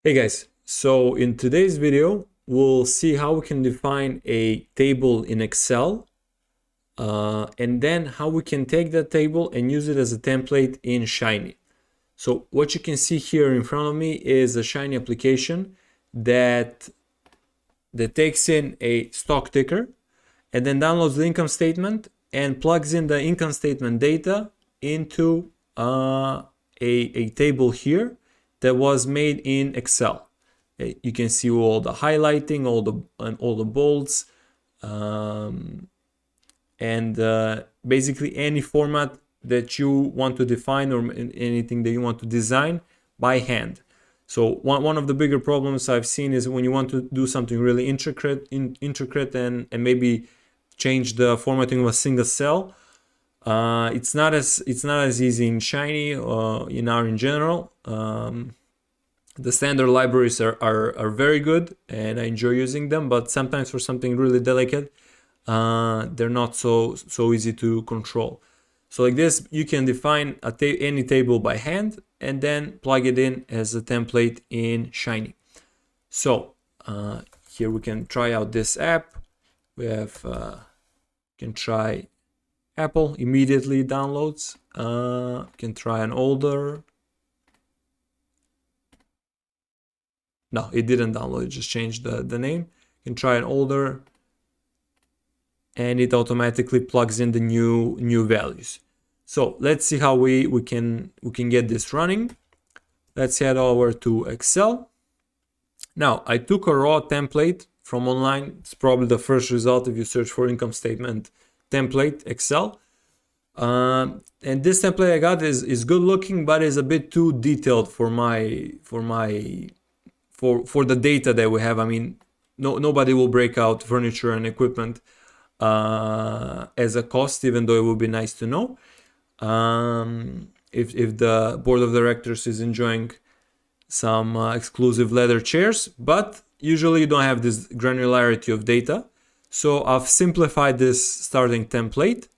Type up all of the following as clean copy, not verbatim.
Hey guys, so in today's video, we'll see how we can define a table in Excel and then how we can take that table and use it as a template in Shiny. So what you can see here in front of me is a Shiny application that takes in a stock ticker and then downloads the income statement and plugs in the income statement data into a table here that was made in Excel. You can see all the highlighting, all the bolds, and basically any format that you want to define or anything that you want to design by hand. So one of the bigger problems I've seen is when you want to do something really intricate and maybe change the formatting of a single cell. It's not as easy in Shiny in general. The standard libraries are very good and I enjoy using them, but sometimes for something really delicate, they're not so easy to control. So like this, you can define any table by hand and then plug it in as a template in Shiny. So here we can try out this app. We have can try Apple, immediately downloads. Can try an older. No, it didn't download, it just changed the name. You can try an older and it automatically plugs in the new values. So let's see how we can get this running. Let's head over to Excel. Now I took a raw template from online. It's probably the first result if you search for income statement template Excel. And this template I got is good looking, but is a bit too detailed for the data that we have. I mean, nobody will break out furniture and equipment as a cost, even though it would be nice to know. If the board of directors is enjoying some exclusive leather chairs, but usually you don't have this granularity of data. So I've simplified this starting template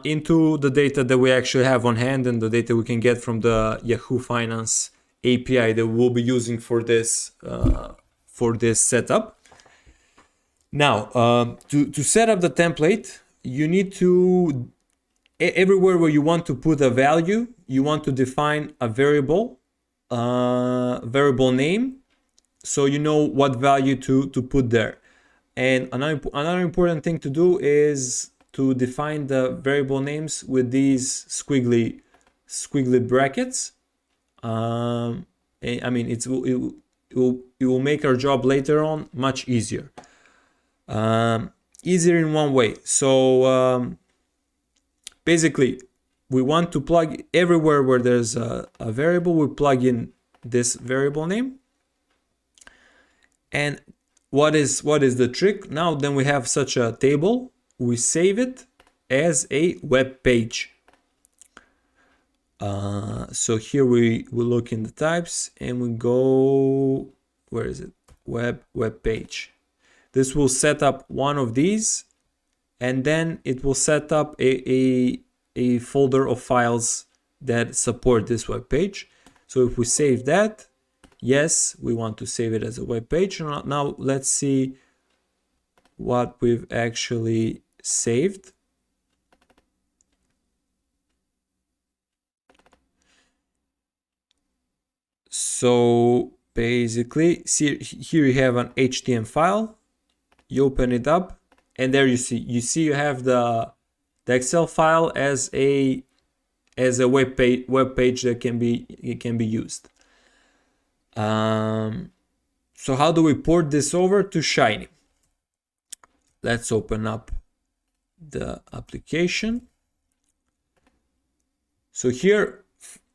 into the data that we actually have on hand and the data we can get from the Yahoo Finance API that we'll be using for this setup. Now, to set up the template, you need to, everywhere where you want to put a value, you want to define a variable name, so you know what value to put there. And another important thing to do is to define the variable names with these squiggly brackets. I mean, it will make our job later on much easier. Easier in one way. So basically, we want to plug everywhere where there's a variable, we plug in this variable name. And what is the trick? Now then we have such a table, we save it as a web page. So here we look in the types and we go, where is it? Web page. This will set up one of these, and then it will set up a folder of files that support this web page. So if we save that, yes, we want to save it as a web page. Now let's see what we've actually saved. So basically, see here you have an HTML file. You open it up, and there you see you have the Excel file as a web page that can be used. So how do we port this over to Shiny? Let's open up the application. So here,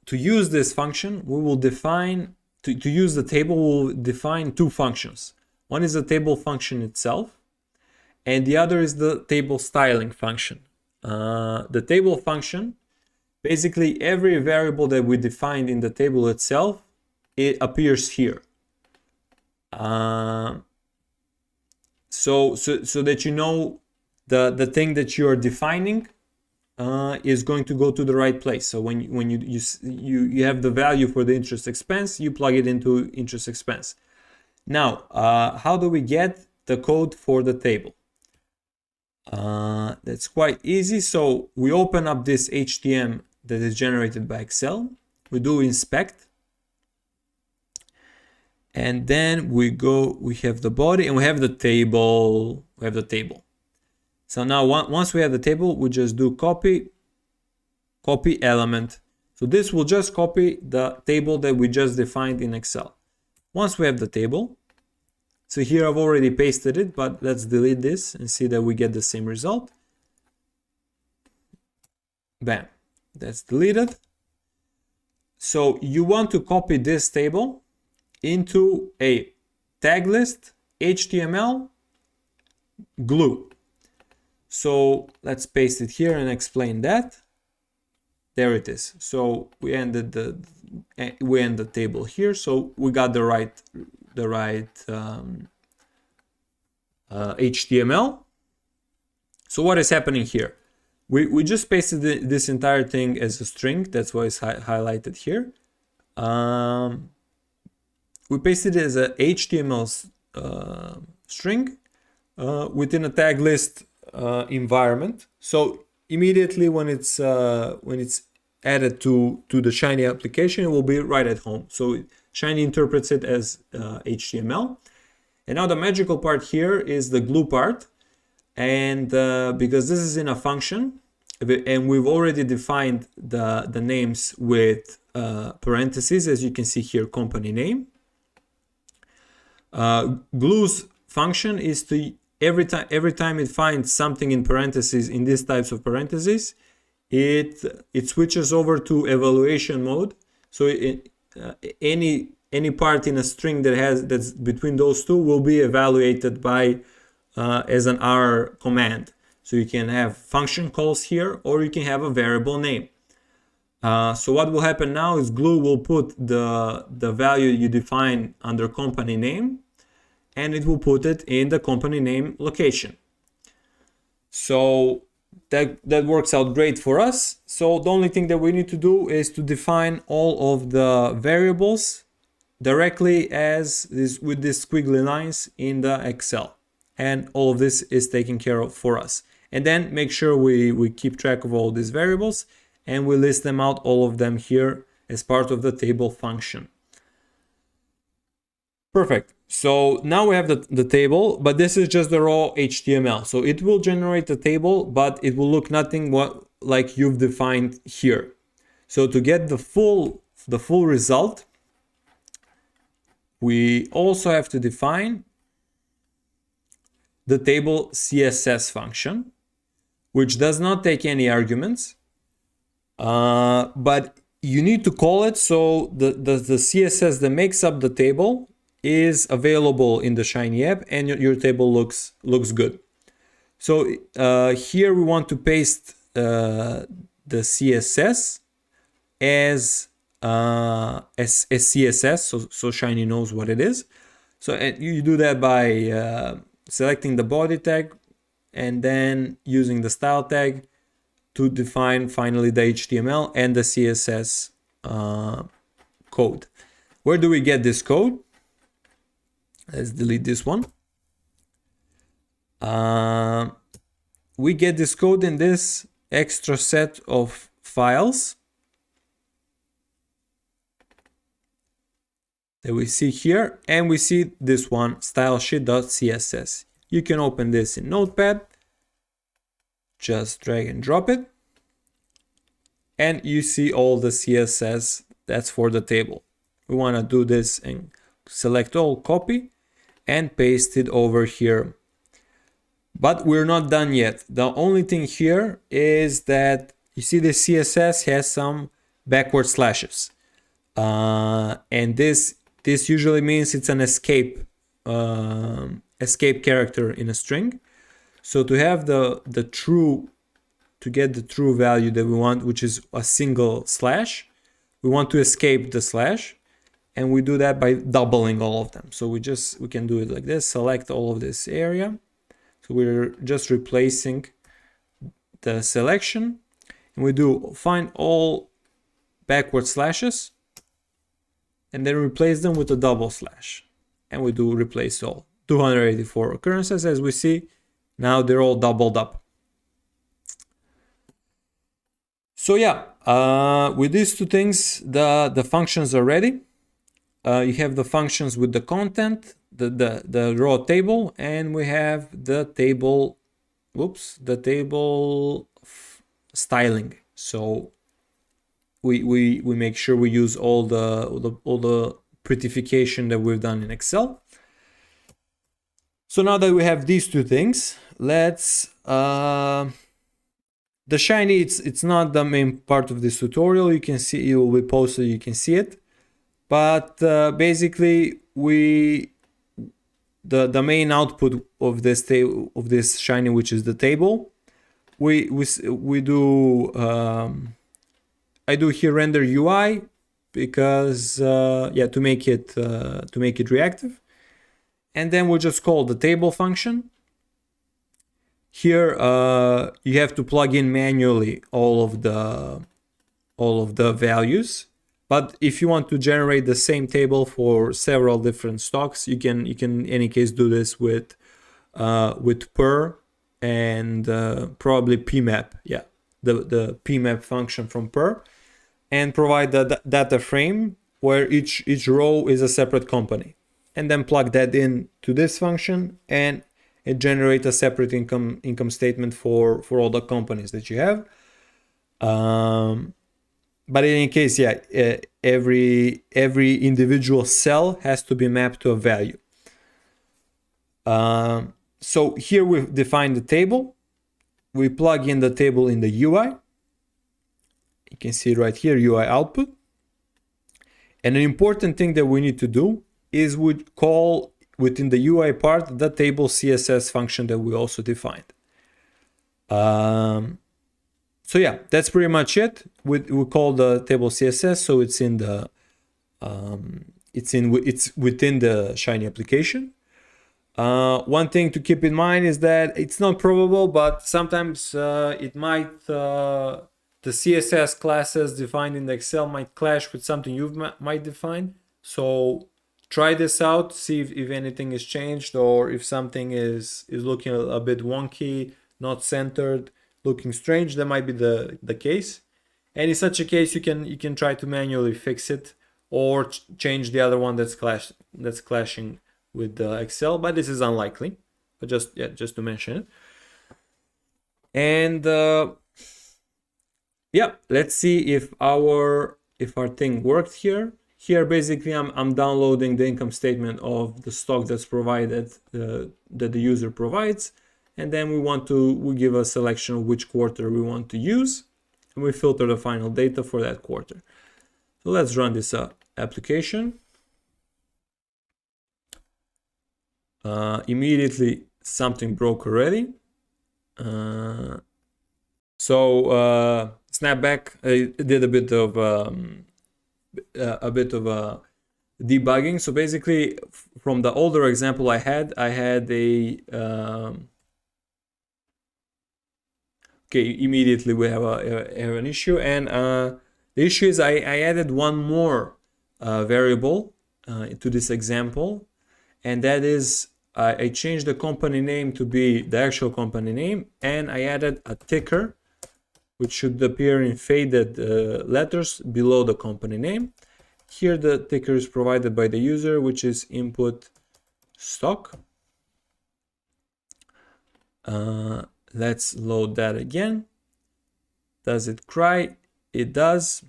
to use this function, we will define, to use the table, we'll define two functions. One is the table function itself, and the other is the table styling function. The table function, basically every variable that we defined in the table itself, it appears here. So that you know the thing that you are defining is going to go to the right place. So when you have the value for the interest expense, you plug it into interest expense. Now, how do we get the code for the table? That's quite easy. So we open up this HTML that is generated by Excel. We do inspect. And then we have the body and we have the table. So now once we have the table, we just do copy element. So this will just copy the table that we just defined in Excel. Once we have the table, so here I've already pasted it, but let's delete this and see that we get the same result. Bam, that's deleted. So you want to copy this table into a tag list, HTML, glue. So let's paste it here and explain that. There it is. So we end the table here. So we got the right HTML. So what is happening here? We just pasted this entire thing as a string. That's why it's highlighted here. We pasted it as a HTML string within a tag list environment. So immediately when it's added to the Shiny application, it will be right at home. So Shiny interprets it as HTML. And now the magical part here is the glue part. And because this is in a function, and we've already defined the names with parentheses, as you can see here, company name. Glue's function is to every time it finds something in parentheses, in these types of parentheses, it switches over to evaluation mode. So any part in a string that's between those two will be evaluated by as an R command. So you can have function calls here, or you can have a variable name. So what will happen now is Glue will put the value you define under company name, and it will put it in the company name location. So that works out great for us. So the only thing that we need to do is to define all of the variables directly with these squiggly lines in the Excel. And all of this is taken care of for us. And then make sure we keep track of all these variables, and we list them out, all of them here, as part of the table function. Perfect. So now we have the table, but this is just the raw HTML. So it will generate a table, but it will look nothing like you've defined here. So to get the full result, we also have to define the table CSS function, which does not take any arguments, but you need to call it so the CSS that makes up the table is available in the Shiny app, and your table looks good. So here we want to paste the CSS as CSS, so Shiny knows what it is. So you do that by selecting the body tag and then using the style tag to define finally the HTML and the CSS code. Where do we get this code? Let's delete this one. We get this code in this extra set of files that we see here, and we see this one, stylesheet.css. You can open this in Notepad, just drag and drop it, and you see all the CSS that's for the table. We want to do this and select all, copy, and paste it over here. But we're not done yet. The only thing here is that you see the CSS has some backward slashes, and this usually means it's an escape character in a string. So to have to get the true value that we want, which is a single slash, we want to escape the slash, and we do that by doubling all of them. So we can do it like this, select all of this area. So we're just replacing the selection, and we do find all backward slashes, and then replace them with a double slash, and we do replace all. 284 occurrences, as we see. Now they're all doubled up. So yeah, with these two things, the functions are ready. You have the functions with the content, the raw table, and we have the table, the table styling. So we make sure we use all the prettification that we've done in Excel. So now that we have these two things, let's the Shiny, it's not the main part of this tutorial. You can see, it will be posted, you can see it. But basically, the main output of this Shiny, which is the table, we do I do here render UI because yeah, to make it reactive, and then we'll just call the table function. Here you have to plug in manually all of the values. But if you want to generate the same table for several different stocks, you can in any case do this with purrr and probably pmap. Yeah, the pmap function from purrr, and provide the data frame where each row is a separate company, and then plug that in to this function, and it generates a separate income statement for all the companies that you have. But in any case, yeah, every individual cell has to be mapped to a value. So here we've defined the table. We plug in the table in the UI. You can see right here, UI output. And an important thing that we need to do is we call within the UI part the table CSS function that we also defined. So yeah, that's pretty much it. We call the table CSS, so it's in the it's within the Shiny application. One thing to keep in mind is that it's not probable, but sometimes it might the CSS classes defined in the Excel might clash with something you might define. So try this out, see if anything is changed, or if something is looking a bit wonky, not centered, looking strange. That might be the case. And in such a case, you can try to manually fix it, or change the other one that's clashing with the Excel, but this is unlikely. But just to mention it. And yeah, let's see if our thing worked here. Here, basically, I'm downloading the income statement of the stock that's provided, that the user provides, and then we give a selection of which quarter we want to use, and we filter the final data for that quarter. So let's run this application. Immediately, something broke already. So Snapback did a bit of debugging. So basically, from the older example I had a okay, immediately we have an issue, and the issue is I added one more variable to this example, and that is I changed the company name to be the actual company name, and I added a ticker which should appear in faded letters below the company name. Here the ticker is provided by the user, which is input stock. Let's load that again. Does it cry? It does.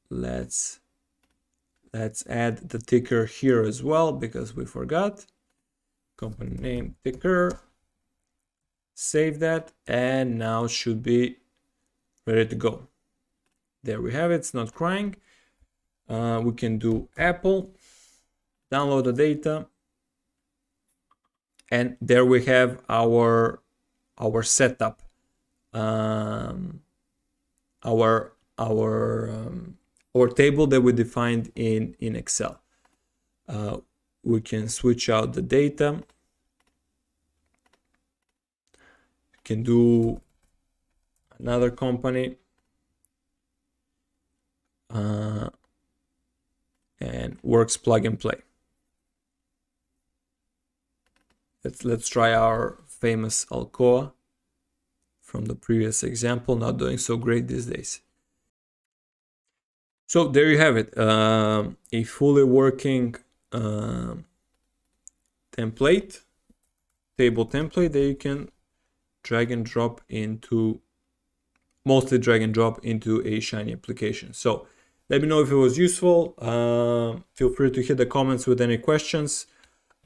Let's add the ticker here as well, because we forgot. Company name ticker. Save that, and now it should be ready to go. There we have it. It's not crying. We can do Apple, download the data, and there we have our setup, our table that we defined in Excel. We can switch out the data. Can do another company, and works plug and play. Let's try our famous Alcoa from the previous example, not doing so great these days. So there you have it, a fully working template, table template that you can drag and drop into, mostly drag and drop into a Shiny application. So let me know if it was useful. Feel free to hit the comments with any questions,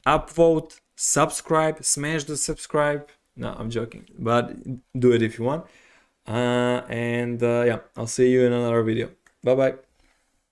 upvote, subscribe, smash the subscribe. No, I'm joking, but do it if you want. Yeah, I'll see you in another video. Bye bye.